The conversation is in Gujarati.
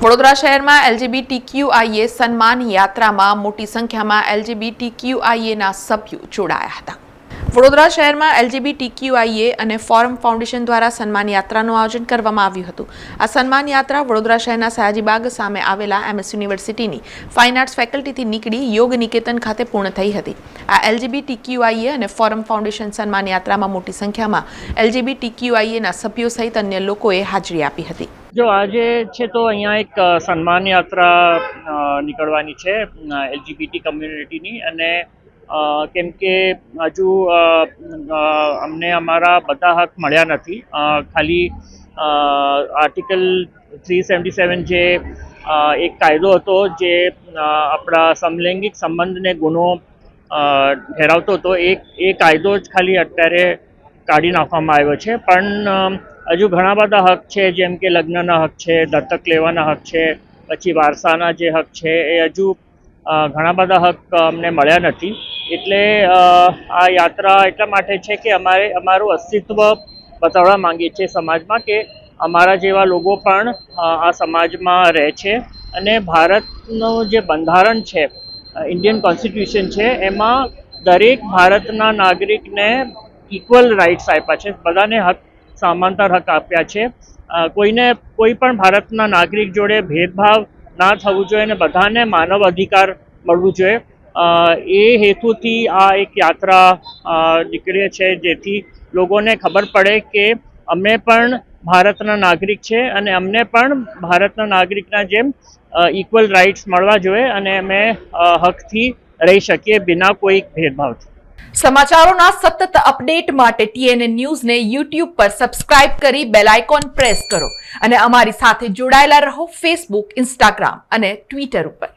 વડોદરા શહેરમાં એલજીબીટીક્યુઆઈએ સન્માન યાત્રામાં મોટી સંખ્યામાં એલજીબીટીક્યુઆઈએના સભ્યો જોડાયા હતા। વડોદરા શહેરમાં એલજીબીટીક્યુઆઈએ અને ફોરમ ફાઉન્ડેશન દ્વારા સન્માન યાત્રાનું આયોજન કરવામાં આવ્યું હતું। આ સન્માન યાત્રા વડોદરા શહેરના સયાજીબાગ સામે આવેલા એમએસ યુનિવર્સિટીની ફાઇન આર્ટ્સ ફેકલ્ટીથી નીકળી યોગ નિકેતન ખાતે પૂર્ણ થઈ હતી। આ એલજીબીટીક્યુઆઈએ અને ફોરમ ફાઉન્ડેશન સન્માન યાત્રામાં મોટી સંખ્યામાં એલજીબીટીક્યુઆઈએના સભ્યો સહિત અન્ય લોકોએ હાજરી આપી હતી। જો આજે છે તો અહીંયા એક સન્માન યાત્રા નીકળવાની છે એલજીબીટી કમ્યુનિટીની અને કેમ કે હજુ અમને અમારા બધા હક મળ્યા નથી। ખાલી આર્ટિકલ 377 જે એક કાયદો હતો જે આપણા સમલૈંગિક સંબંધને ગુનો ઠેરાવતો હતો એ કાયદો જ ખાલી અત્યારે કાઢી નાખવામાં આવ્યો છે। પણ હજુ ઘણા બધા હક છે, જેમ કે લગ્નના હક છે, દત્તક લેવાના હક છે, પછી વારસાના જે હક છે, એ હજુ ઘણા બધા હક અમને મળ્યા નથી। એટલે આ યાત્રા એટલા માટે છે કે અમારું અસ્તિત્વ બતાવવા માંગીએ છીએ સમાજમાં કે અમારા જેવા લોકો પણ આ સમાજમાં રહે છે અને ભારતનું જે બંધારણ છે, ઇન્ડિયન કોન્સ્ટિટ્યુશન છે, એમાં દરેક ભારતના નાગરિકને ઇક્વલ રાઇટ્સ આપ્યા છે, બધાને હક સમાંતર હક આપ્યા છે। કોઈ પણ ભારતના નાગરિક જોડે ભેદભાવ ના થવું જોઈએ અને બધાને માનવ અધિકાર મળવું જોઈએ। એ હેતુથી આ એક યાત્રા નીકળે છે, જેથી લોકોને ખબર પડે કે અમે પણ ભારતના નાગરિક છે અને અમને પણ ભારતના નાગરિકના જેમ ઇક્વલ રાઇટ્સ મળવા જોઈએ અને અમે હકથી રહી શકીએ બિના કોઈ ભેદભાવથી। સમાચારોના સતત અપડેટ માટે TNN ન્યૂઝને YouTube પર સબસ્ક્રાઇબ કરી બેલ આઇકોન પ્રેસ કરો અને અમારી સાથે જોડાયેલા રહો ફેસબુક, ઇન્સ્ટાગ્રામ અને ટ્વિટર ઉપર।